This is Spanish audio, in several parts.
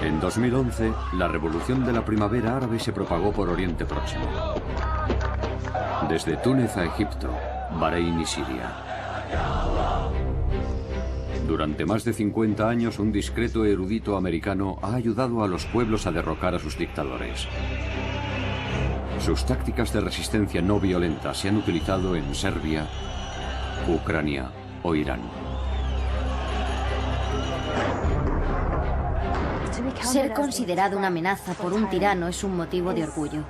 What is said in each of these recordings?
En 2011, la revolución de la primavera árabe se propagó por Oriente Próximo. Desde Túnez a Egipto, Bahrein y Siria. Durante más de 50 años, un discreto erudito americano ha ayudado a los pueblos a derrocar a sus dictadores. Sus tácticas de resistencia no violenta se han utilizado en Serbia, Ucrania o Irán. Ser considerado una amenaza por un tirano es un motivo de orgullo.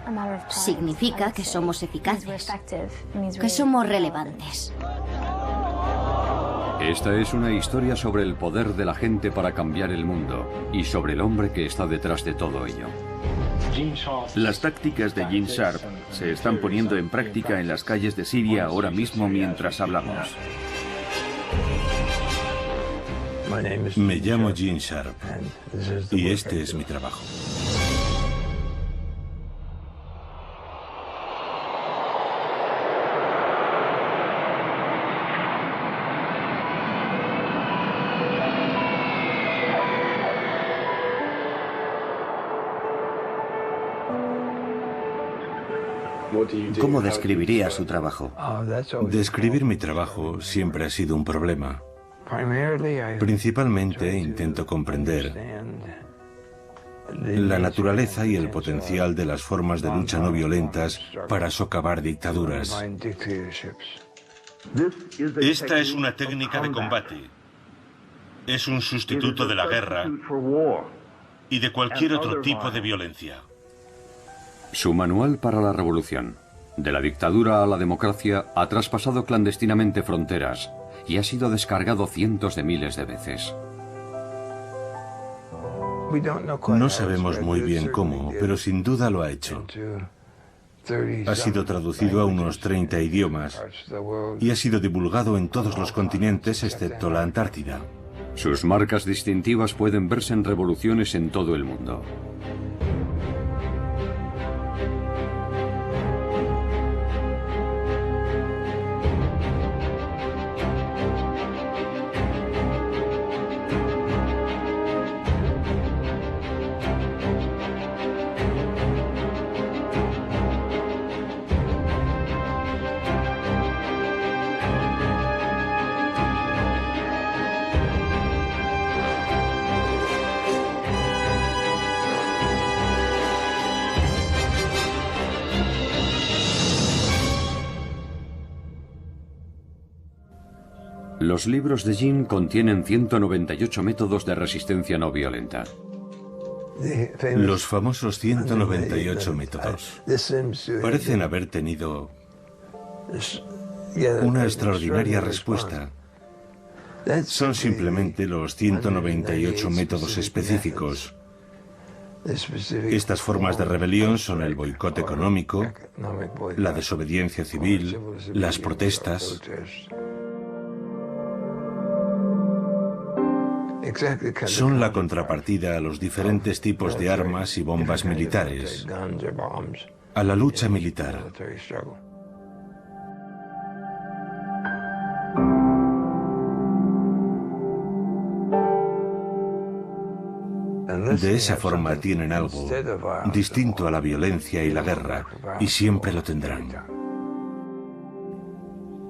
Significa que somos eficaces, que somos relevantes. Esta es una historia sobre el poder de la gente para cambiar el mundo y sobre el hombre que está detrás de todo ello. Las tácticas de Gene Sharp se están poniendo en práctica en las calles de Siria ahora mismo mientras hablamos. Me llamo Gene Sharp y este es mi trabajo. ¿Cómo describiría su trabajo? Describir mi trabajo siempre ha sido un problema. Principalmente intento comprender la naturaleza y el potencial de las formas de lucha no violentas para socavar dictaduras. Esta es una técnica de combate. Es un sustituto de la guerra y de cualquier otro tipo de violencia. Su manual para la revolución, de la dictadura a la democracia, ha traspasado clandestinamente fronteras y ha sido descargado cientos de miles de veces. No sabemos muy bien cómo, pero sin duda lo ha hecho. Ha sido traducido a unos 30 idiomas y ha sido divulgado en todos los continentes excepto la Antártida. Sus marcas distintivas pueden verse en revoluciones en todo el mundo. Los libros de Gene contienen 198 métodos de resistencia no violenta. Los famosos 198 métodos parecen haber tenido una extraordinaria respuesta. Son simplemente los 198 métodos específicos. Estas formas de rebelión son el boicot económico, la desobediencia civil, las protestas. Son la contrapartida a los diferentes tipos de armas y bombas militares, a la lucha militar. De esa forma tienen algo distinto a la violencia y la guerra, y siempre lo tendrán.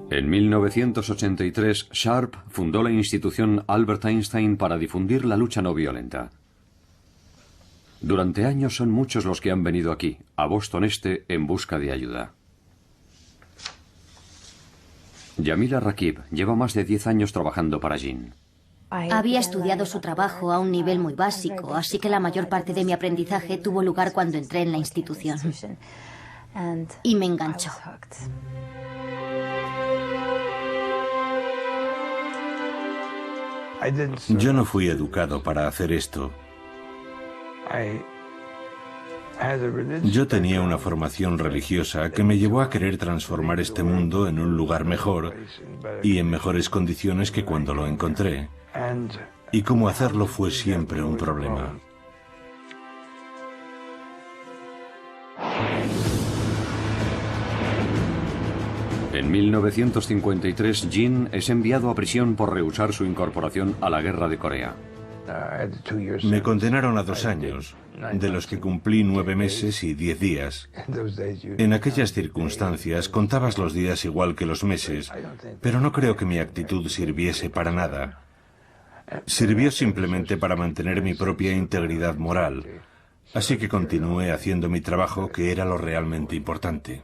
En 1983, Sharp fundó la institución Albert Einstein para difundir la lucha no violenta. Durante años son muchos los que han venido aquí, a Boston Este, en busca de ayuda. Yamila Rakib lleva más de 10 años trabajando para Gene. Había estudiado su trabajo a un nivel muy básico, así que la mayor parte de mi aprendizaje tuvo lugar cuando entré en la institución. Y me enganchó. Yo no fui educado para hacer esto. Yo tenía una formación religiosa que me llevó a querer transformar este mundo en un lugar mejor y en mejores condiciones que cuando lo encontré. Y cómo hacerlo fue siempre un problema. En 1953, Gene es enviado a prisión por rehusar su incorporación a la guerra de Corea. Me condenaron a 2 años, de los que cumplí 9 meses y 10 días. En aquellas circunstancias contabas los días igual que los meses, pero no creo que mi actitud sirviese para nada. Sirvió simplemente para mantener mi propia integridad moral, así que continué haciendo mi trabajo, que era lo realmente importante.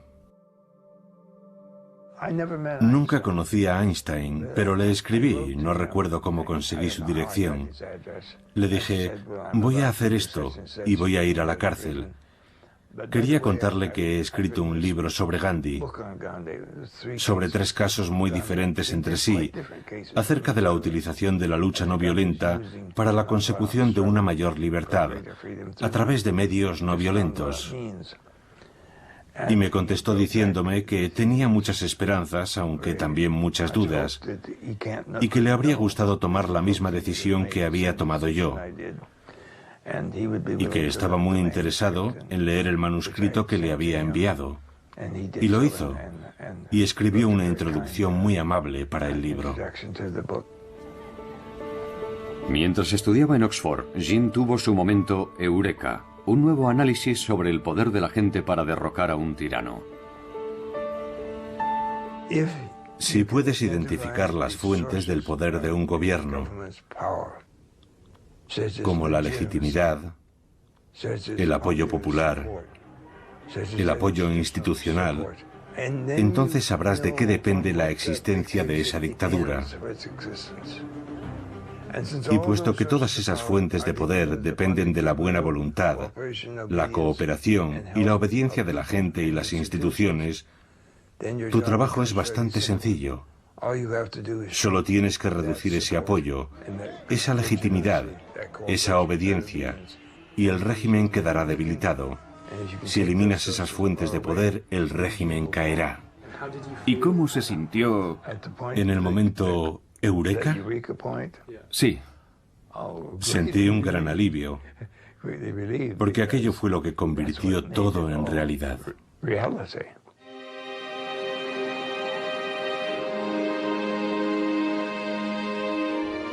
Nunca conocí a Einstein, pero le escribí, no recuerdo cómo conseguí su dirección. Le dije, voy a hacer esto y voy a ir a la cárcel. Quería contarle que he escrito un libro sobre Gandhi, sobre 3 casos muy diferentes entre sí, acerca de la utilización de la lucha no violenta para la consecución de una mayor libertad, a través de medios no violentos. Y me contestó diciéndome que tenía muchas esperanzas, aunque también muchas dudas, y que le habría gustado tomar la misma decisión que había tomado yo, y que estaba muy interesado en leer el manuscrito que le había enviado. Y lo hizo, y escribió una introducción muy amable para el libro. Mientras estudiaba en Oxford, Jean tuvo su momento eureka. Un nuevo análisis sobre el poder de la gente para derrocar a un tirano. Si puedes identificar las fuentes del poder de un gobierno, como la legitimidad, el apoyo popular, el apoyo institucional, entonces sabrás de qué depende la existencia de esa dictadura. Y puesto que todas esas fuentes de poder dependen de la buena voluntad, la cooperación y la obediencia de la gente y las instituciones, tu trabajo es bastante sencillo. Solo tienes que reducir ese apoyo, esa legitimidad, esa obediencia, y el régimen quedará debilitado. Si eliminas esas fuentes de poder, el régimen caerá. ¿Y cómo se sintió En el momento eureka, Sí. sentí un gran alivio, porque aquello fue lo que convirtió todo en realidad.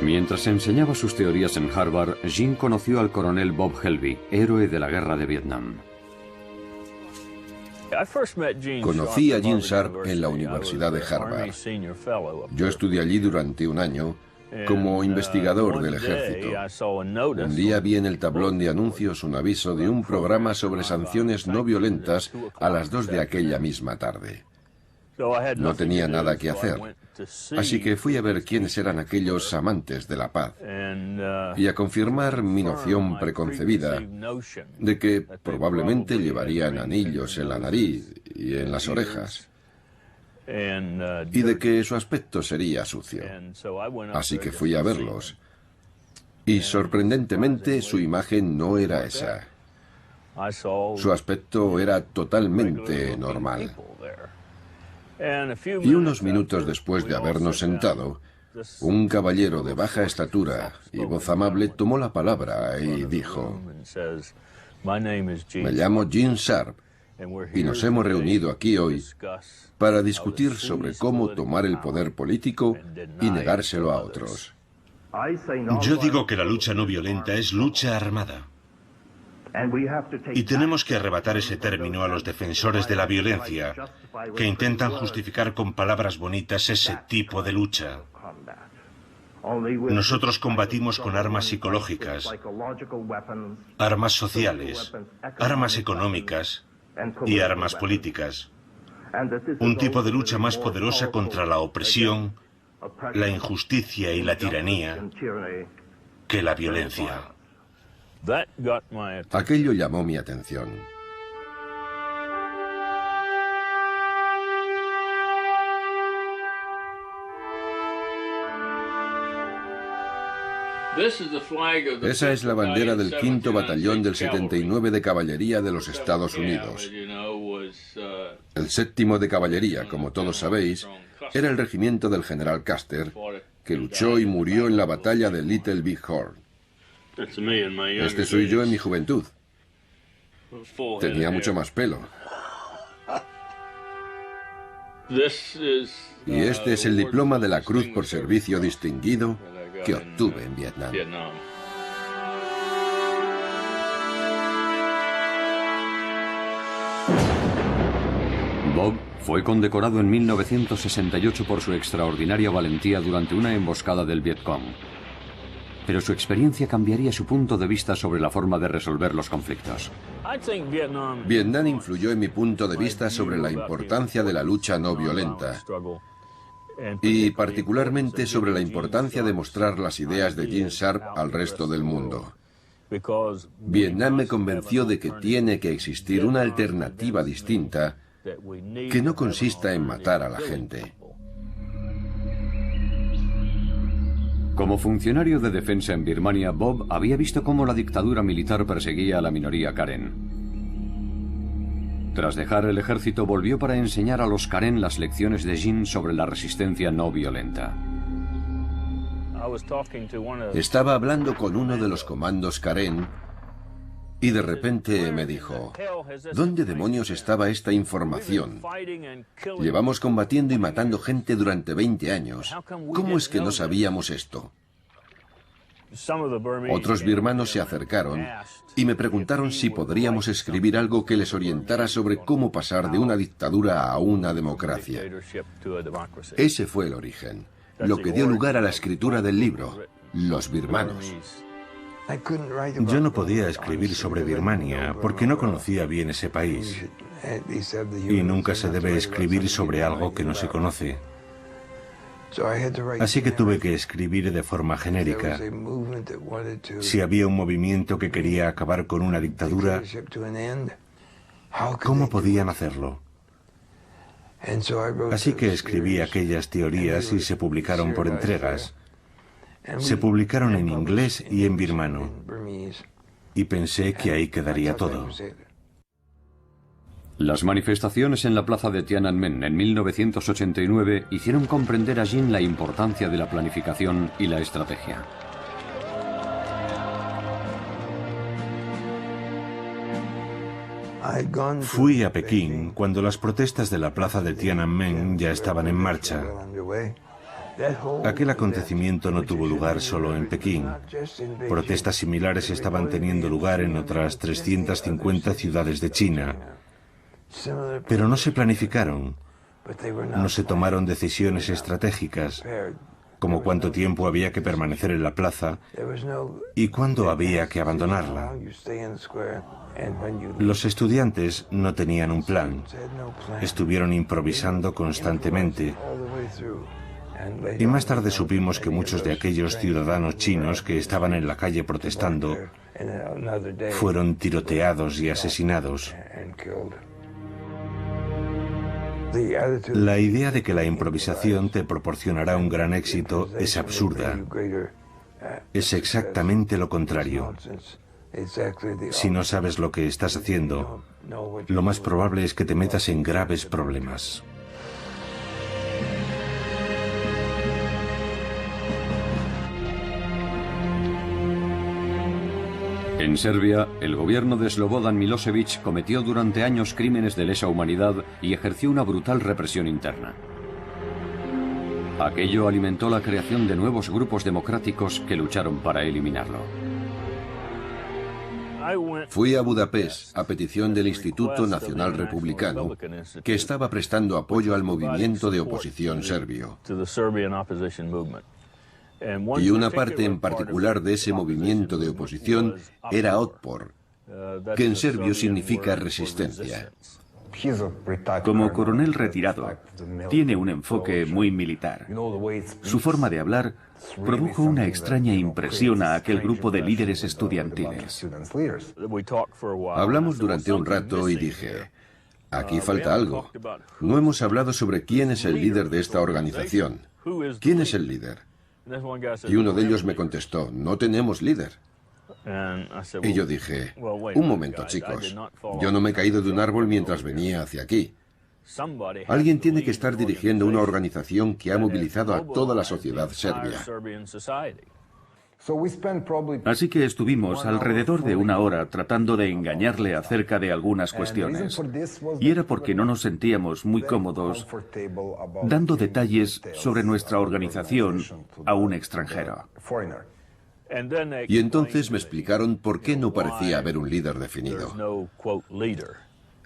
Mientras enseñaba sus teorías en Harvard, Jean conoció al coronel Bob Helby, héroe de la guerra de Vietnam. Conocí a Gene Sharp en la Universidad de Harvard. Yo estudié allí durante un año como investigador del ejército. Un día vi en el tablón de anuncios un aviso de un programa sobre sanciones no violentas a las 2 de aquella misma tarde. No tenía nada que hacer, así que fui a ver quiénes eran aquellos amantes de la paz y a confirmar mi noción preconcebida de que probablemente llevarían anillos en la nariz y en las orejas y de que su aspecto sería sucio. Así que fui a verlos y sorprendentemente su imagen no era esa. Su aspecto era totalmente normal. Y unos minutos después de habernos sentado, un caballero de baja estatura y voz amable tomó la palabra y dijo: me llamo Gene Sharp y nos hemos reunido aquí hoy para discutir sobre cómo tomar el poder político y negárselo a otros. Yo digo que la lucha no violenta es lucha armada. Y tenemos que arrebatar ese término a los defensores de la violencia, que intentan justificar con palabras bonitas ese tipo de lucha. Nosotros combatimos con armas psicológicas, armas sociales, armas económicas y armas políticas. Un tipo de lucha más poderosa contra la opresión, la injusticia y la tiranía que la violencia. Aquello llamó mi atención. Esa es la bandera del 5º Batallón del 79 de Caballería de los Estados Unidos. El 7º de Caballería, como todos sabéis, era el regimiento del general Custer, que luchó y murió en la batalla de Little Big Horn. Este soy yo en mi juventud. Tenía mucho más pelo. Y este es el diploma de la Cruz por Servicio Distinguido que obtuve en Vietnam. Bob fue condecorado en 1968 por su extraordinaria valentía durante una emboscada del Vietcong. Pero su experiencia cambiaría su punto de vista sobre la forma de resolver los conflictos. Vietnam influyó en mi punto de vista sobre la importancia de la lucha no violenta y particularmente sobre la importancia de mostrar las ideas de Gene Sharp al resto del mundo. Vietnam me convenció de que tiene que existir una alternativa distinta que no consista en matar a la gente. Como funcionario de defensa en Birmania, Bob había visto cómo la dictadura militar perseguía a la minoría Karen. Tras dejar el ejército, volvió para enseñar a los Karen las lecciones de Gene sobre la resistencia no violenta. Estaba hablando con uno de los comandos Karen y de repente me dijo: ¿dónde demonios estaba esta información? Llevamos combatiendo y matando gente durante 20 años. ¿Cómo es que no sabíamos esto? Otros birmanos se acercaron y me preguntaron si podríamos escribir algo que les orientara sobre cómo pasar de una dictadura a una democracia. Ese fue el origen, lo que dio lugar a la escritura del libro, Los birmanos. Yo no podía escribir sobre Birmania porque no conocía bien ese país. Y nunca se debe escribir sobre algo que no se conoce. Así que tuve que escribir de forma genérica. Si había un movimiento que quería acabar con una dictadura, ¿cómo podían hacerlo? Así que escribí aquellas teorías y se publicaron por entregas. Se publicaron en inglés y en birmano. Y pensé que ahí quedaría todo. Las manifestaciones en la plaza de Tiananmen en 1989 hicieron comprender a Gene la importancia de la planificación y la estrategia. Fui a Pekín cuando las protestas de la plaza de Tiananmen ya estaban en marcha. Aquel acontecimiento no tuvo lugar solo en Pekín. Protestas similares estaban teniendo lugar en otras 350 ciudades de China. Pero no se planificaron, no se tomaron decisiones estratégicas, como cuánto tiempo había que permanecer en la plaza y cuándo había que abandonarla. Los estudiantes no tenían un plan, estuvieron improvisando constantemente. Y más tarde supimos que muchos de aquellos ciudadanos chinos que estaban en la calle protestando fueron tiroteados y asesinados. La idea de que la improvisación te proporcionará un gran éxito es absurda. Es exactamente lo contrario. Si no sabes lo que estás haciendo, lo más probable es que te metas en graves problemas. En Serbia, el gobierno de Slobodan Milosevic cometió durante años crímenes de lesa humanidad y ejerció una brutal represión interna. Aquello alimentó la creación de nuevos grupos democráticos que lucharon para eliminarlo. Fui a Budapest a petición del Instituto Nacional Republicano, que estaba prestando apoyo al movimiento de oposición serbio. Y una parte en particular de ese movimiento de oposición era Otpor, que en serbio significa resistencia. Como coronel retirado, tiene un enfoque muy militar. Su forma de hablar produjo una extraña impresión a aquel grupo de líderes estudiantiles. Hablamos durante un rato y dije: aquí falta algo. No hemos hablado sobre quién es el líder de esta organización. ¿Quién es el líder? Y uno de ellos me contestó: no tenemos líder. Y yo dije: un momento, chicos, yo no me he caído de un árbol mientras venía hacia aquí. Alguien tiene que estar dirigiendo una organización que ha movilizado a toda la sociedad serbia. Así que estuvimos alrededor de una hora tratando de engañarle acerca de algunas cuestiones. Y era porque no nos sentíamos muy cómodos dando detalles sobre nuestra organización a un extranjero. Y entonces me explicaron por qué no parecía haber un líder definido.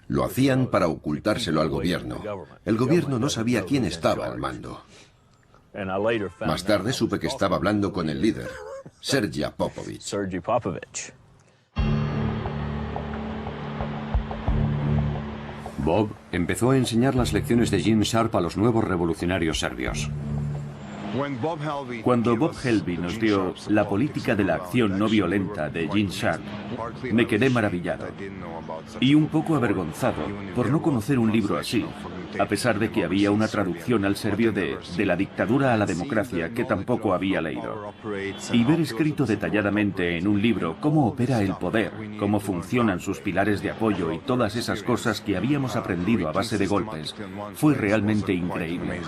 Lo hacían para ocultárselo al gobierno. El gobierno no sabía quién estaba al mando. Más tarde supe que estaba hablando con el líder, Sergei Popovich. Bob empezó a enseñar las lecciones de Gene Sharp a los nuevos revolucionarios serbios. Cuando Bob Helby nos dio La política de la acción no violenta de Gene Sharp, me quedé maravillado y un poco avergonzado por no conocer un libro así, a pesar de que había una traducción al serbio de la dictadura a la democracia que tampoco había leído. Y ver escrito detalladamente en un libro cómo opera el poder, cómo funcionan sus pilares de apoyo y todas esas cosas que habíamos aprendido a base de golpes, fue realmente increíble.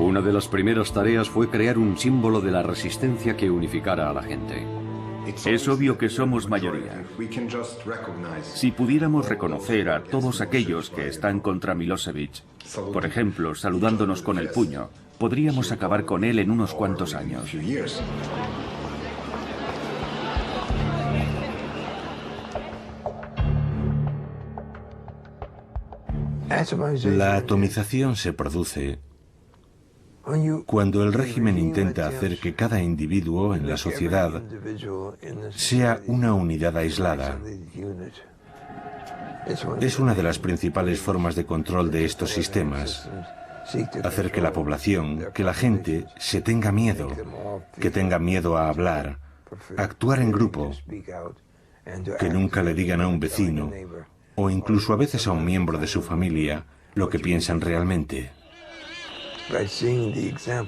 Una de las primeras tareas fue crear un símbolo de la resistencia que unificara a la gente. Es obvio que somos mayoría. Si pudiéramos reconocer a todos aquellos que están contra Milosevic, por ejemplo, saludándonos con el puño, podríamos acabar con él en unos cuantos años. La atomización se produce cuando el régimen intenta hacer que cada individuo en la sociedad sea una unidad aislada. Es una de las principales formas de control de estos sistemas. Hacer que la población, que la gente, se tenga miedo, que tenga miedo a hablar, a actuar en grupo, que nunca le digan a un vecino, o incluso a veces a un miembro de su familia, lo que piensan realmente.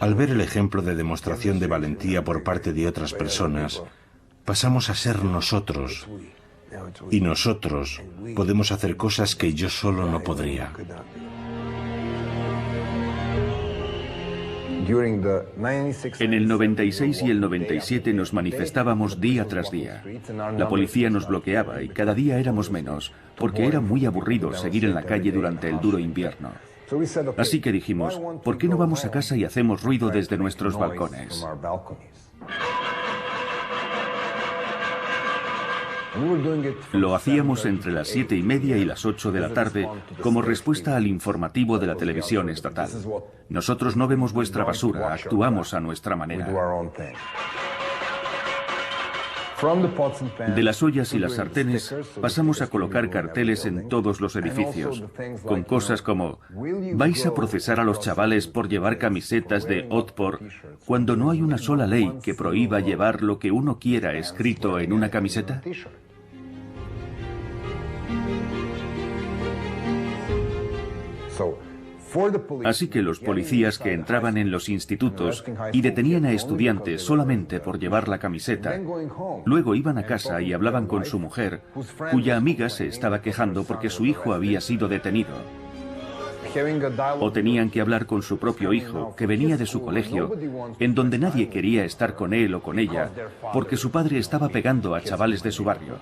Al ver el ejemplo de demostración de valentía por parte de otras personas, pasamos a ser nosotros. Y nosotros podemos hacer cosas que yo solo no podría. En el 96 y el 97 nos manifestábamos día tras día. La policía nos bloqueaba y cada día éramos menos, porque era muy aburrido seguir en la calle durante el duro invierno. Así que dijimos, ¿por qué no vamos a casa y hacemos ruido desde nuestros balcones? Lo hacíamos entre las 7:30 y las 8 de la tarde como respuesta al informativo de la televisión estatal. Nosotros no vemos vuestra basura, actuamos a nuestra manera. De las ollas y las sartenes pasamos a colocar carteles en todos los edificios, con cosas como ¿vais a procesar a los chavales por llevar camisetas de Otpor cuando no hay una sola ley que prohíba llevar lo que uno quiera escrito en una camiseta? Así que los policías que entraban en los institutos y detenían a estudiantes solamente por llevar la camiseta, luego iban a casa y hablaban con su mujer, cuya amiga se estaba quejando porque su hijo había sido detenido. O tenían que hablar con su propio hijo, que venía de su colegio, en donde nadie quería estar con él o con ella, porque su padre estaba pegando a chavales de su barrio.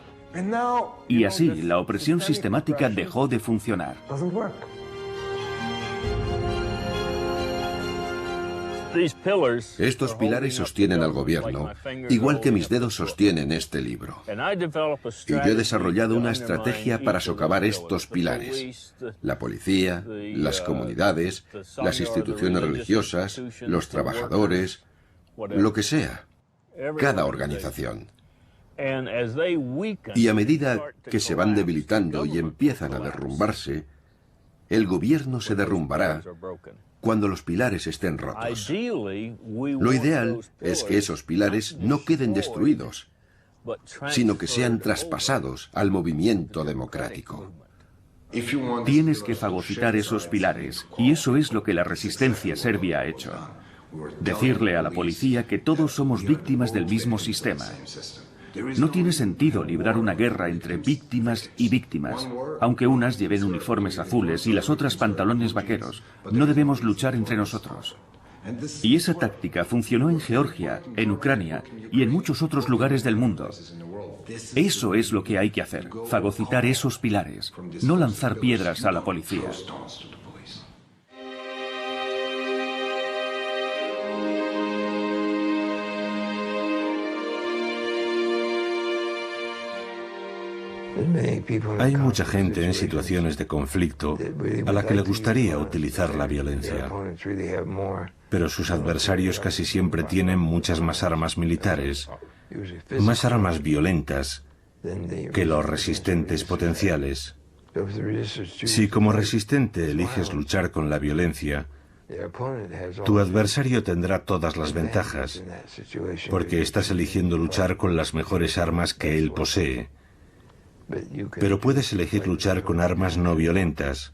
Y así, la opresión sistemática dejó de funcionar. Estos pilares sostienen al gobierno, igual que mis dedos sostienen este libro. Y yo he desarrollado una estrategia para socavar estos pilares. La policía, las comunidades, las instituciones religiosas, los trabajadores, lo que sea, cada organización. Y a medida que se van debilitando y empiezan a derrumbarse, el gobierno se derrumbará cuando los pilares estén rotos. Lo ideal es que esos pilares no queden destruidos, sino que sean traspasados al movimiento democrático. Tienes que fagocitar esos pilares, y eso es lo que la resistencia serbia ha hecho. Decirle a la policía que todos somos víctimas del mismo sistema. No tiene sentido librar una guerra entre víctimas y víctimas, aunque unas lleven uniformes azules y las otras pantalones vaqueros. No debemos luchar entre nosotros. Y esa táctica funcionó en Georgia, en Ucrania y en muchos otros lugares del mundo. Eso es lo que hay que hacer, fagocitar esos pilares, no lanzar piedras a la policía. Hay mucha gente en situaciones de conflicto a la que le gustaría utilizar la violencia, pero sus adversarios casi siempre tienen muchas más armas militares, más armas violentas que los resistentes potenciales. Si como resistente eliges luchar con la violencia, tu adversario tendrá todas las ventajas, porque estás eligiendo luchar con las mejores armas que él posee. Pero puedes elegir luchar con armas no violentas,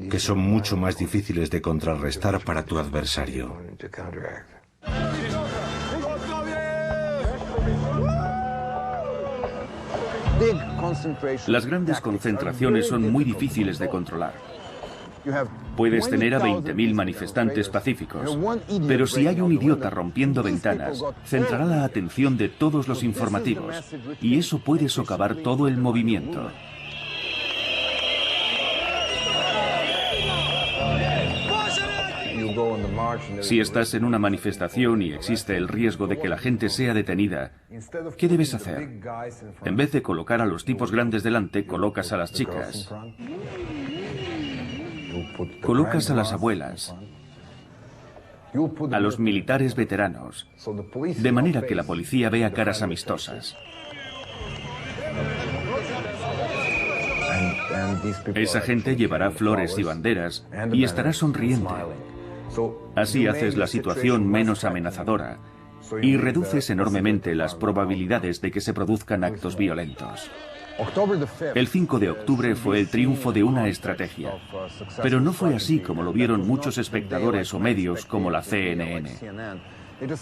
que son mucho más difíciles de contrarrestar para tu adversario. Las grandes concentraciones son muy difíciles de controlar. Puedes tener a 20.000 manifestantes pacíficos, pero si hay un idiota rompiendo ventanas, centrará la atención de todos los informativos, y eso puede socavar todo el movimiento. Si estás en una manifestación y existe el riesgo de que la gente sea detenida, ¿qué debes hacer? En vez de colocar a los tipos grandes delante, colocas a las chicas. Colocas a las abuelas, a los militares veteranos, de manera que la policía vea caras amistosas. Esa gente llevará flores y banderas y estará sonriente. Así haces la situación menos amenazadora y reduces enormemente las probabilidades de que se produzcan actos violentos. El 5 de octubre fue el triunfo de una estrategia, pero no fue así como lo vieron muchos espectadores o medios como la CNN.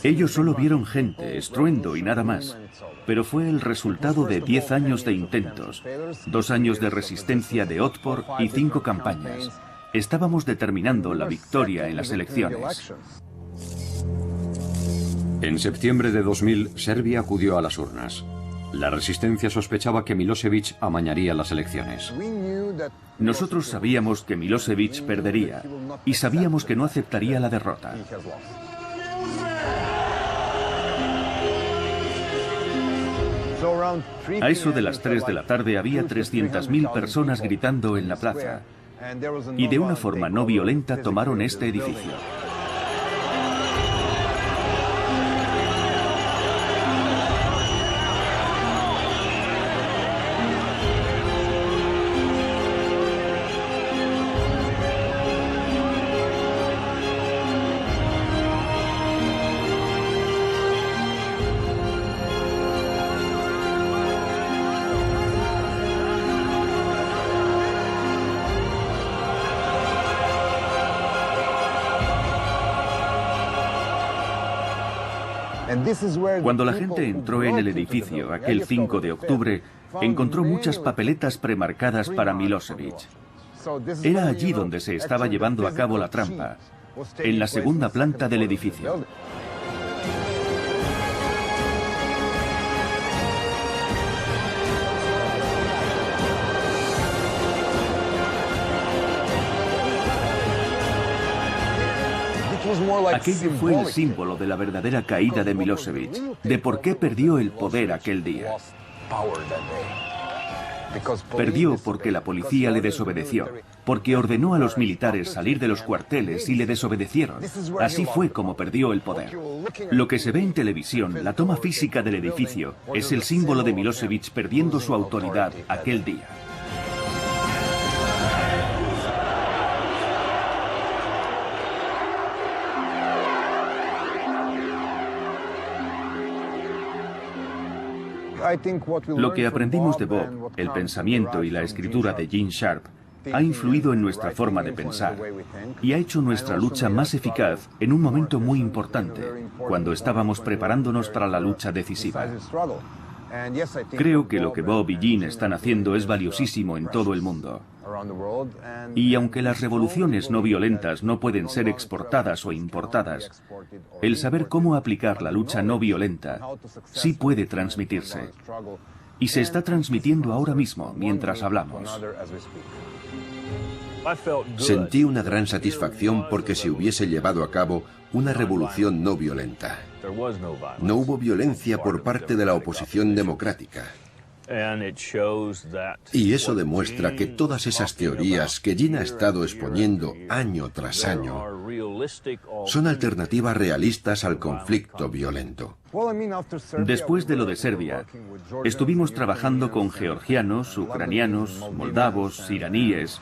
Ellos solo vieron gente, estruendo y nada más, pero fue el resultado de 10 años de intentos, 2 años de resistencia de Otpor y 5 campañas. Estábamos determinando la victoria en las elecciones. En septiembre de 2000, Serbia acudió a las urnas. La resistencia sospechaba que Milosevic amañaría las elecciones. Nosotros sabíamos que Milosevic perdería y sabíamos que no aceptaría la derrota. A eso de las 3 de la tarde había 300.000 personas gritando en la plaza y de una forma no violenta tomaron este edificio. Cuando la gente entró en el edificio aquel 5 de octubre, encontró muchas papeletas premarcadas para Milosevic. Era allí donde se estaba llevando a cabo la trampa, en la segunda planta del edificio. Aquello fue el símbolo de la verdadera caída de Milosevic, de por qué perdió el poder aquel día. Perdió porque la policía le desobedeció, porque ordenó a los militares salir de los cuarteles y le desobedecieron. Así fue como perdió el poder. Lo que se ve en televisión, la toma física del edificio, es el símbolo de Milosevic perdiendo su autoridad aquel día. Lo que aprendimos de Bob, el pensamiento y la escritura de Gene Sharp, ha influido en nuestra forma de pensar y ha hecho nuestra lucha más eficaz en un momento muy importante, cuando estábamos preparándonos para la lucha decisiva. Creo que lo que Bob y Gene están haciendo es valiosísimo en todo el mundo. Y aunque las revoluciones no violentas no pueden ser exportadas o importadas, el saber cómo aplicar la lucha no violenta sí puede transmitirse. Y se está transmitiendo ahora mismo, mientras hablamos. Sentí una gran satisfacción porque se hubiese llevado a cabo una revolución no violenta. No hubo violencia por parte de la oposición democrática. Y eso demuestra que todas esas teorías que Jean ha estado exponiendo año tras año son alternativas realistas al conflicto violento. Después de lo de Serbia, estuvimos trabajando con georgianos, ucranianos, moldavos, iraníes,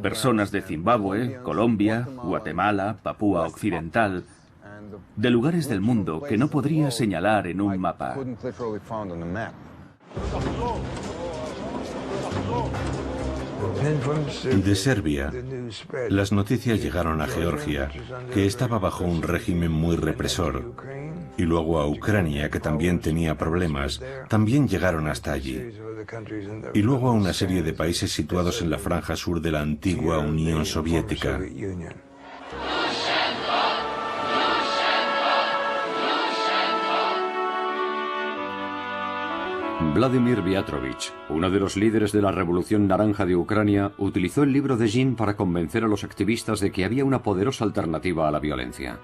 personas de Zimbabue, Colombia, Guatemala, Papúa Occidental, de lugares del mundo que no podría señalar en un mapa. De Serbia, las noticias llegaron a Georgia, que estaba bajo un régimen muy represor, y luego a Ucrania, que también tenía problemas, también llegaron hasta allí, y luego a una serie de países situados en la franja sur de la antigua Unión Soviética. Vladimir Viatrovich, uno de los líderes de la Revolución Naranja de Ucrania, utilizó el libro de Jean para convencer a los activistas de que había una poderosa alternativa a la violencia.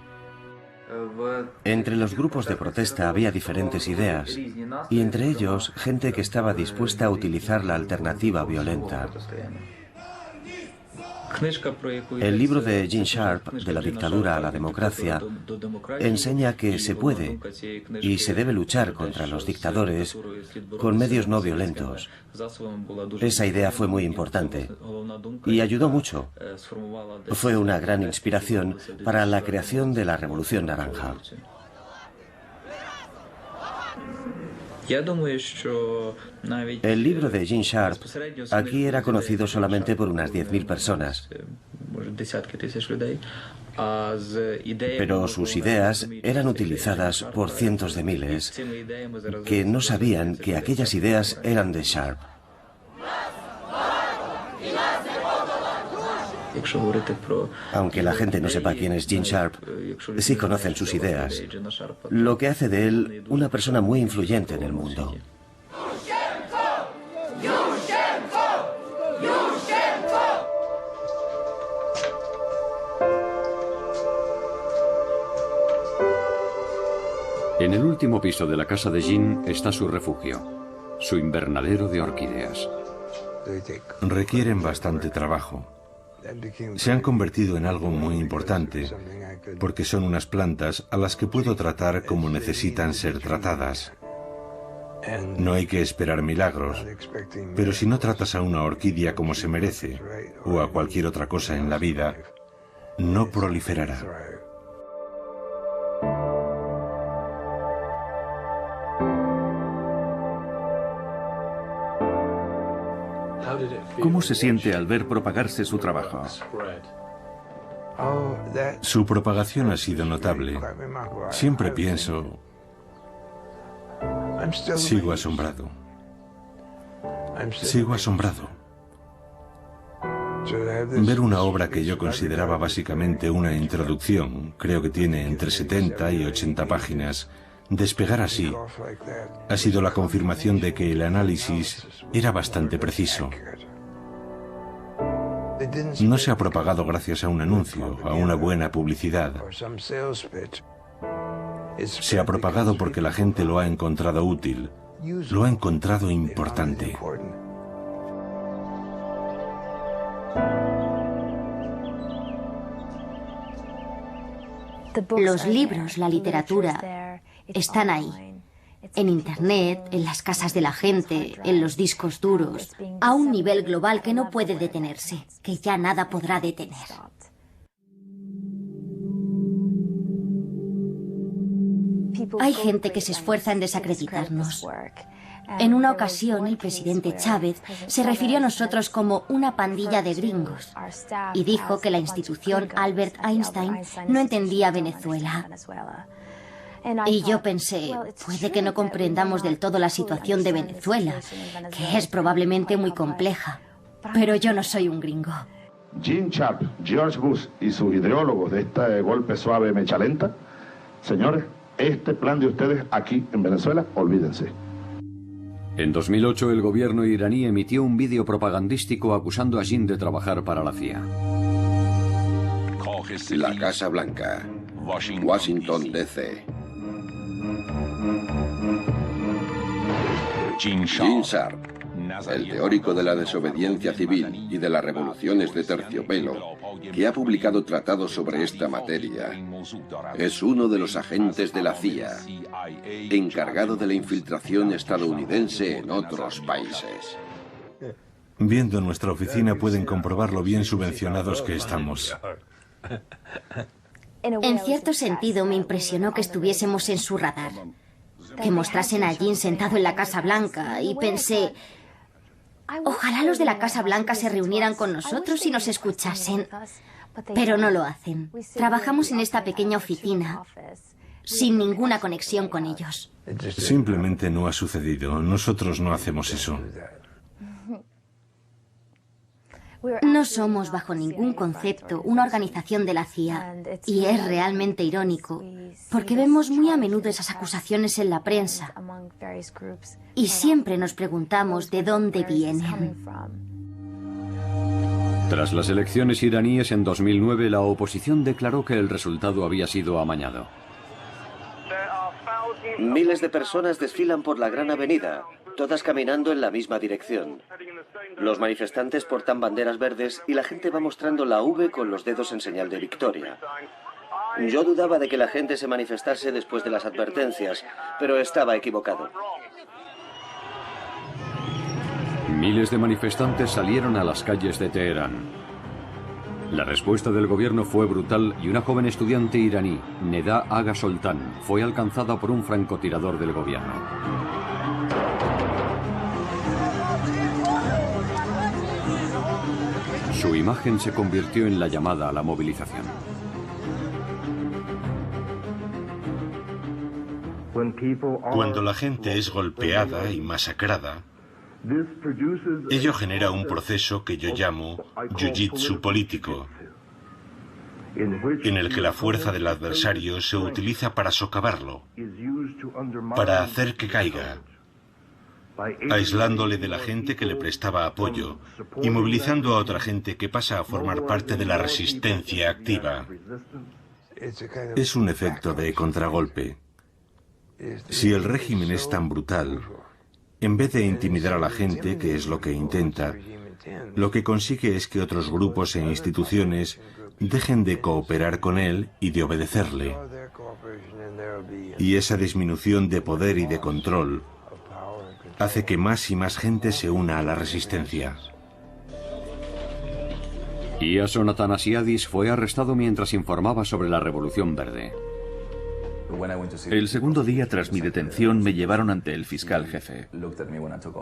Entre los grupos de protesta había diferentes ideas, y entre ellos gente que estaba dispuesta a utilizar la alternativa violenta. El libro de Gene Sharp, De la dictadura a la democracia, enseña que se puede y se debe luchar contra los dictadores con medios no violentos. Esa idea fue muy importante y ayudó mucho. Fue una gran inspiración para la creación de la Revolución Naranja. El libro de Gene Sharp aquí era conocido solamente por unas 10.000 personas, pero sus ideas eran utilizadas por cientos de miles que no sabían que aquellas ideas eran de Sharp. Aunque la gente no sepa quién es Gene Sharp, sí conocen sus ideas, lo que hace de él una persona muy influyente en el mundo. En el último piso de la casa de Jean está su refugio, su invernadero de orquídeas. Requieren bastante trabajo. Se han convertido en algo muy importante, porque son unas plantas a las que puedo tratar como necesitan ser tratadas. No hay que esperar milagros, pero si no tratas a una orquídea como se merece, o a cualquier otra cosa en la vida, no proliferará. ¿Cómo se siente al ver propagarse su trabajo? Su propagación ha sido notable. Siempre pienso, sigo asombrado. Sigo asombrado. Ver una obra que yo consideraba básicamente una introducción, creo que tiene entre 70 y 80 páginas, despegar así ha sido la confirmación de que el análisis era bastante preciso. No se ha propagado gracias a un anuncio, a una buena publicidad. Se ha propagado porque la gente lo ha encontrado útil, lo ha encontrado importante. Los libros, la literatura, están ahí. En Internet, en las casas de la gente, en los discos duros, a un nivel global que no puede detenerse, que ya nada podrá detener. Hay gente que se esfuerza en desacreditarnos. En una ocasión, el presidente Chávez se refirió a nosotros como una pandilla de gringos y dijo que la institución Albert Einstein no entendía Venezuela. Y yo pensé, puede que no comprendamos del todo la situación de Venezuela, que es probablemente muy compleja, pero yo no soy un gringo. Gene Sharp, George Bush y sus ideólogos de este golpe suave mecha lenta, señores, este plan de ustedes aquí en Venezuela, olvídense. En 2008 el gobierno iraní emitió un vídeo propagandístico acusando a Jean de trabajar para la CIA. La Casa Blanca, Washington, D.C. Gene Sharp, el teórico de la desobediencia civil y de las revoluciones de terciopelo, que ha publicado tratados sobre esta materia, es uno de los agentes de la CIA, encargado de la infiltración estadounidense en otros países. Viendo nuestra oficina pueden comprobar lo bien subvencionados que estamos. En cierto sentido me impresionó que estuviésemos en su radar, que mostrasen a Gene sentado en la Casa Blanca, y pensé, ojalá los de la Casa Blanca se reunieran con nosotros y nos escuchasen, pero no lo hacen. Trabajamos en esta pequeña oficina, sin ninguna conexión con ellos. Simplemente no ha sucedido. Nosotros no hacemos eso. No somos bajo ningún concepto una organización de la CIA, y es realmente irónico, porque vemos muy a menudo esas acusaciones en la prensa, y siempre nos preguntamos de dónde vienen. Tras las elecciones iraníes en 2009, la oposición declaró que el resultado había sido amañado. Miles de personas desfilan por la Gran Avenida, todas caminando en la misma dirección. Los manifestantes portan banderas verdes y la gente va mostrando la V con los dedos en señal de victoria. Yo dudaba de que la gente se manifestase después de las advertencias, pero estaba equivocado. Miles de manifestantes salieron a las calles de Teherán. La respuesta del gobierno fue brutal y una joven estudiante iraní, Neda Aga Soltan, fue alcanzada por un francotirador del gobierno. Su imagen se convirtió en la llamada a la movilización. Cuando la gente es golpeada y masacrada, ello genera un proceso que yo llamo jiu-jitsu político, en el que la fuerza del adversario se utiliza para socavarlo, para hacer que caiga, aislándole de la gente que le prestaba apoyo y movilizando a otra gente que pasa a formar parte de la resistencia activa. Es un efecto de contragolpe. Si el régimen es tan brutal, en vez de intimidar a la gente, que es lo que intenta, lo que consigue es que otros grupos e instituciones dejen de cooperar con él y de obedecerle. Y esa disminución de poder y de control hace que más y más gente se una a la resistencia. Iason Athanasiadis fue arrestado mientras informaba sobre la Revolución Verde. El segundo día tras mi detención me llevaron ante el fiscal jefe.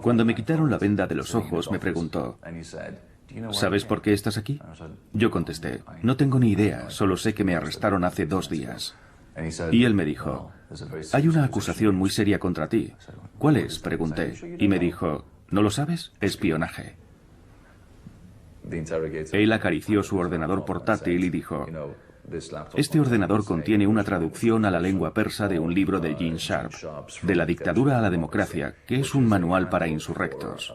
Cuando me quitaron la venda de los ojos me preguntó, ¿sabes por qué estás aquí? Yo contesté, no tengo ni idea, solo sé que me arrestaron hace 2 días. Y él me dijo, hay una acusación muy seria contra ti. ¿Cuál es?, pregunté. Y me dijo, ¿no lo sabes? Espionaje. Él acarició su ordenador portátil y dijo, este ordenador contiene una traducción a la lengua persa de un libro de Gene Sharp, De la dictadura a la democracia, que es un manual para insurrectos.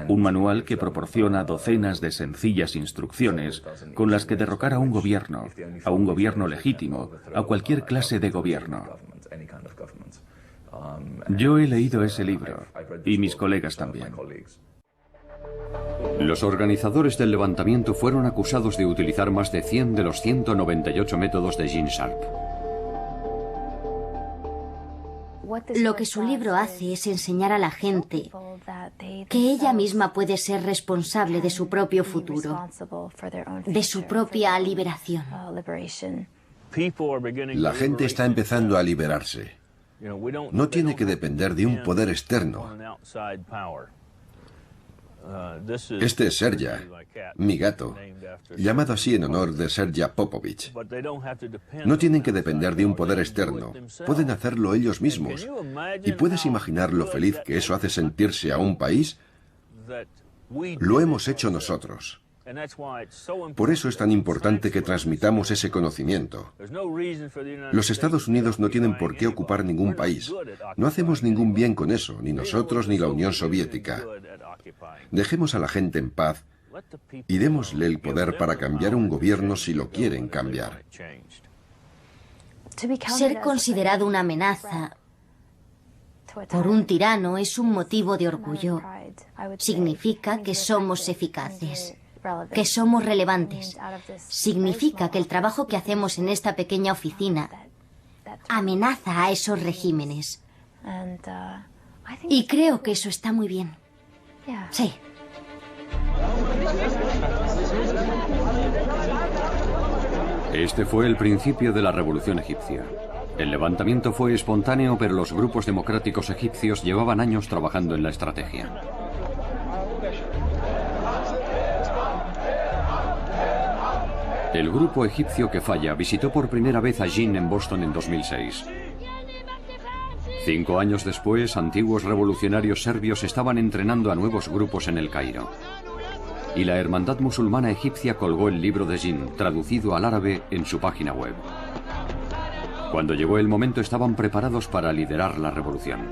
Un manual que proporciona docenas de sencillas instrucciones con las que derrocar a un gobierno legítimo, a cualquier clase de gobierno. Yo he leído ese libro, y mis colegas también. Los organizadores del levantamiento fueron acusados de utilizar más de 100 de los 198 métodos de Gene Sharp. Lo que su libro hace es enseñar a la gente que ella misma puede ser responsable de su propio futuro, de su propia liberación. La gente está empezando a liberarse. No tiene que depender de un poder externo. Este es Serja, mi gato, llamado así en honor de Serja Popovich. No tienen que depender de un poder externo, pueden hacerlo ellos mismos. ¿Y puedes imaginar lo feliz que eso hace sentirse a un país? Lo hemos hecho nosotros. Por eso es tan importante que transmitamos ese conocimiento. Los Estados Unidos no tienen por qué ocupar ningún país. No hacemos ningún bien con eso, ni nosotros ni la Unión Soviética. Dejemos a la gente en paz y démosle el poder para cambiar un gobierno si lo quieren cambiar. Ser considerado una amenaza por un tirano es un motivo de orgullo. Significa que somos eficaces, que somos relevantes. Significa que el trabajo que hacemos en esta pequeña oficina amenaza a esos regímenes. Y creo que eso está muy bien. Sí. Este fue el principio de la revolución egipcia. El levantamiento fue espontáneo, pero los grupos democráticos egipcios llevaban años trabajando en la estrategia. El grupo egipcio que falla visitó por primera vez a Jin en Boston en 2006. 5 años después, antiguos revolucionarios serbios estaban entrenando a nuevos grupos en El Cairo. Y la Hermandad Musulmana Egipcia colgó el libro de Jin, traducido al árabe, en su página web. Cuando llegó el momento estaban preparados para liderar la revolución.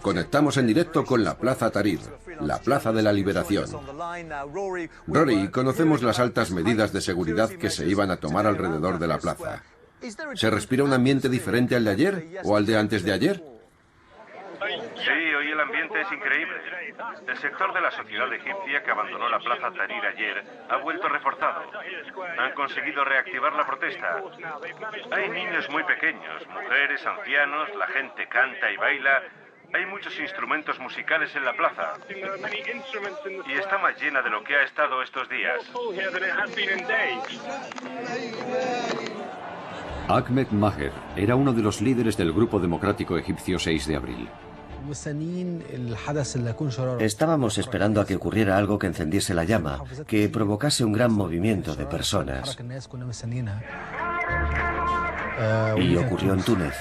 Conectamos en directo con la Plaza Tahrir, la Plaza de la Liberación. Rory, conocemos las altas medidas de seguridad que se iban a tomar alrededor de la plaza. ¿Se respira un ambiente diferente al de ayer o al de antes de ayer? Sí, hoy el ambiente es increíble. El sector de la sociedad egipcia que abandonó la Plaza Tahrir ayer ha vuelto reforzado. Han conseguido reactivar la protesta. Hay niños muy pequeños, mujeres, ancianos, la gente canta y baila. Hay muchos instrumentos musicales en la plaza. Y está más llena de lo que ha estado estos días. Ahmed Maher era uno de los líderes del Grupo Democrático Egipcio 6 de abril. Estábamos esperando a que ocurriera algo que encendiese la llama, que provocase un gran movimiento de personas. Y ocurrió en Túnez.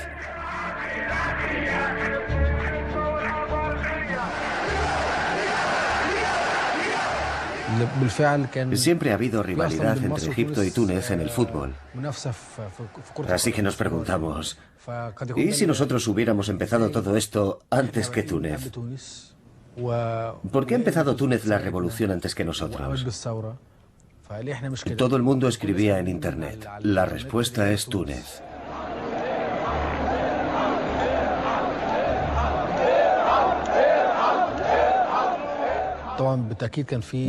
Siempre ha habido rivalidad entre Egipto y Túnez en el fútbol. Así que nos preguntamos, ¿y si nosotros hubiéramos empezado todo esto antes que Túnez? ¿Por qué ha empezado Túnez la revolución antes que nosotros? Todo el mundo escribía en Internet. La respuesta es Túnez.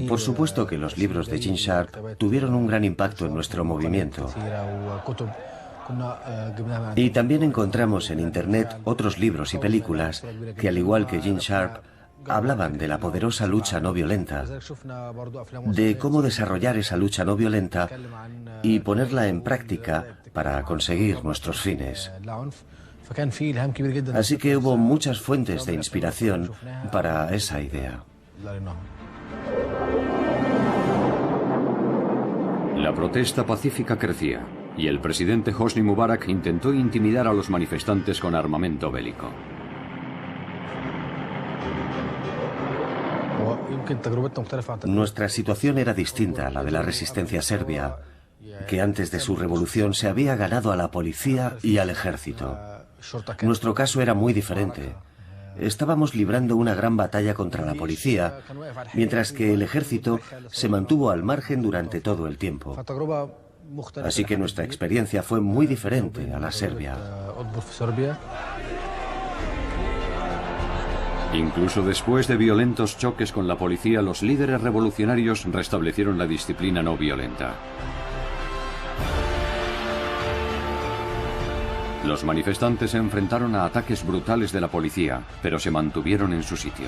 Por supuesto que los libros de Gene Sharp tuvieron un gran impacto en nuestro movimiento. Y también encontramos en Internet otros libros y películas que, al igual que Gene Sharp, hablaban de la poderosa lucha no violenta, de cómo desarrollar esa lucha no violenta y ponerla en práctica para conseguir nuestros fines. Así que hubo muchas fuentes de inspiración para esa idea. La protesta pacífica crecía y el presidente Hosni Mubarak intentó intimidar a los manifestantes con armamento bélico. Nuestra situación era distinta a la de la resistencia serbia, que antes de su revolución se había ganado a la policía y al ejército. Nuestro caso era muy diferente. Estábamos librando una gran batalla contra la policía, mientras que el ejército se mantuvo al margen durante todo el tiempo. Así que nuestra experiencia fue muy diferente a la serbia. Incluso después de violentos choques con la policía, los líderes revolucionarios restablecieron la disciplina no violenta. Los manifestantes se enfrentaron a ataques brutales de la policía, pero se mantuvieron en su sitio.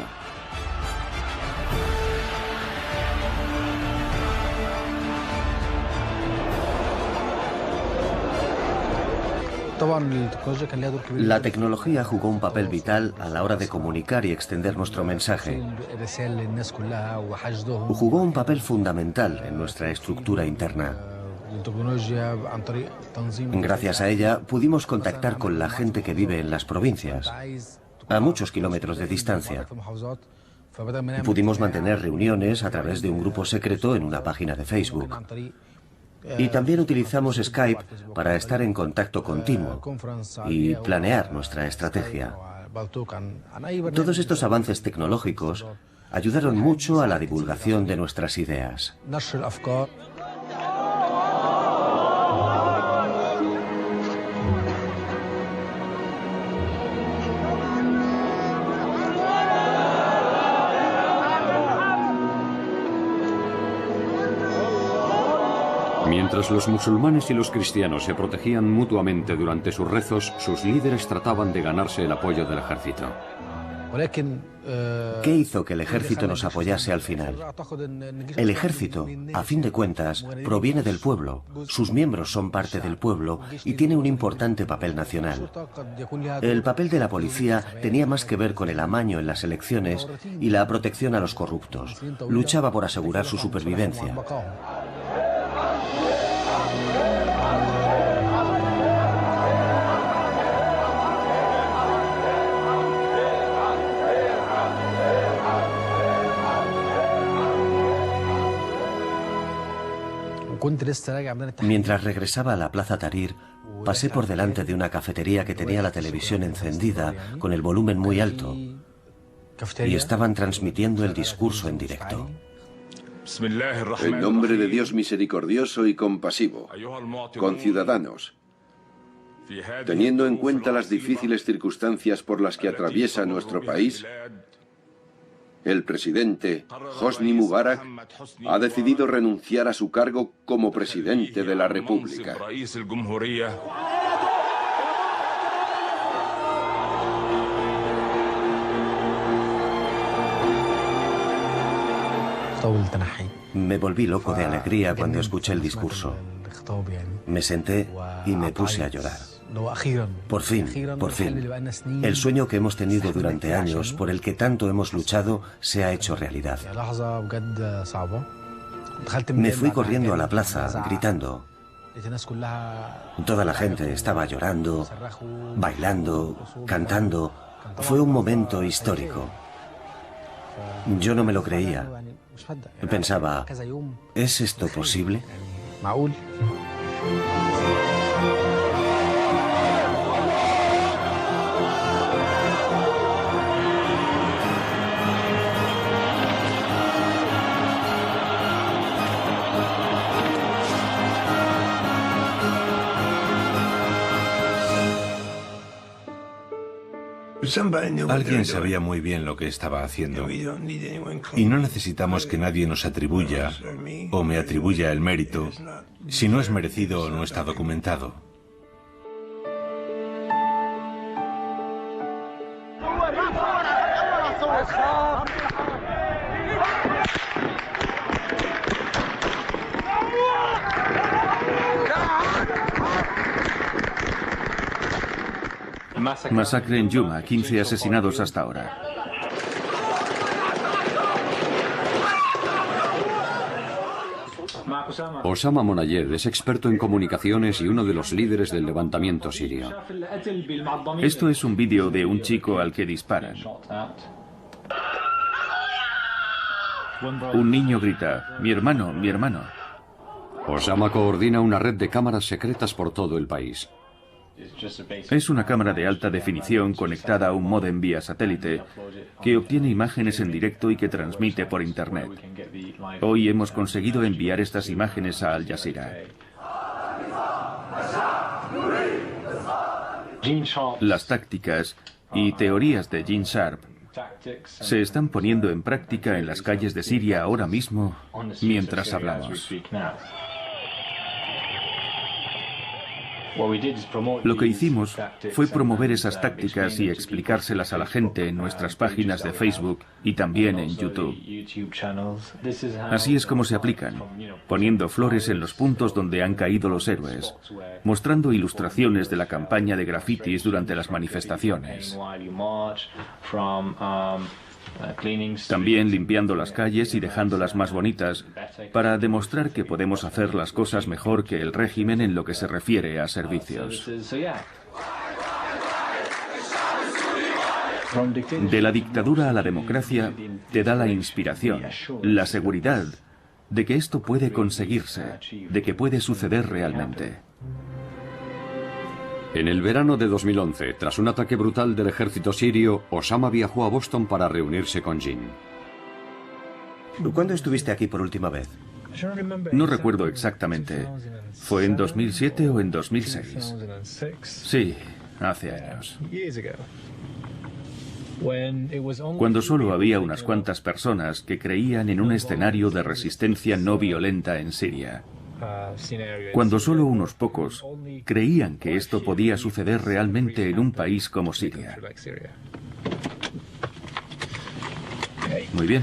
La tecnología jugó un papel vital a la hora de comunicar y extender nuestro mensaje. Jugó un papel fundamental en nuestra estructura interna. Gracias a ella pudimos contactar con la gente que vive en las provincias, a muchos kilómetros de distancia. Pudimos mantener reuniones a través de un grupo secreto en una página de Facebook. Y también utilizamos Skype para estar en contacto continuo y planear nuestra estrategia. Todos estos avances tecnológicos ayudaron mucho a la divulgación de nuestras ideas. Mientras los musulmanes y los cristianos se protegían mutuamente durante sus rezos, sus líderes trataban de ganarse el apoyo del ejército. ¿Qué hizo que el ejército nos apoyase al final? El ejército, a fin de cuentas, proviene del pueblo. Sus miembros son parte del pueblo y tiene un importante papel nacional. El papel de la policía tenía más que ver con el amaño en las elecciones y la protección a los corruptos. Luchaba por asegurar su supervivencia. Mientras regresaba a la Plaza Tahrir, pasé por delante de una cafetería que tenía la televisión encendida con el volumen muy alto y estaban transmitiendo el discurso en directo. En nombre de Dios misericordioso y compasivo, conciudadanos, teniendo en cuenta las difíciles circunstancias por las que atraviesa nuestro país, el presidente Hosni Mubarak ha decidido renunciar a su cargo como presidente de la República. Me volví loco de alegría cuando escuché el discurso. Me senté y me puse a llorar. Por fin, el sueño que hemos tenido durante años, por el que tanto hemos luchado, se ha hecho realidad. Me fui corriendo a la plaza, gritando. Toda la gente estaba llorando, bailando, cantando. Fue un momento histórico. Yo no me lo creía. Pensaba, ¿es esto posible? Alguien sabía muy bien lo que estaba haciendo. Y no necesitamos que nadie nos atribuya o me atribuya el mérito si no es merecido o no está documentado. Masacre en Yuma, 15 asesinados hasta ahora. Osama Monayed es experto en comunicaciones y uno de los líderes del levantamiento sirio. Esto es un vídeo de un chico al que disparan. Un niño grita, "Mi hermano, mi hermano". Osama coordina una red de cámaras secretas por todo el país. Es una cámara de alta definición conectada a un módem vía satélite que obtiene imágenes en directo y que transmite por Internet. Hoy hemos conseguido enviar estas imágenes a Al Jazeera. Las tácticas y teorías de Gene Sharp se están poniendo en práctica en las calles de Siria ahora mismo mientras hablamos. Lo que hicimos fue promover esas tácticas y explicárselas a la gente en nuestras páginas de Facebook y también en YouTube. Así es como se aplican, poniendo flores en los puntos donde han caído los héroes, mostrando ilustraciones de la campaña de grafitis durante las manifestaciones. También limpiando las calles y dejándolas más bonitas para demostrar que podemos hacer las cosas mejor que el régimen en lo que se refiere a servicios. De la dictadura a la democracia te da la inspiración, la seguridad de que esto puede conseguirse, de que puede suceder realmente. En el verano de 2011, tras un ataque brutal del ejército sirio, Osama viajó a Boston para reunirse con Gene. ¿Cuándo estuviste aquí por última vez? No recuerdo exactamente. ¿Fue en 2007 o en 2006? Sí, hace años. Cuando solo había unas cuantas personas que creían en un escenario de resistencia no violenta en Siria. cuando solo unos pocos creían que esto podía suceder realmente en un país como Siria. Muy bien.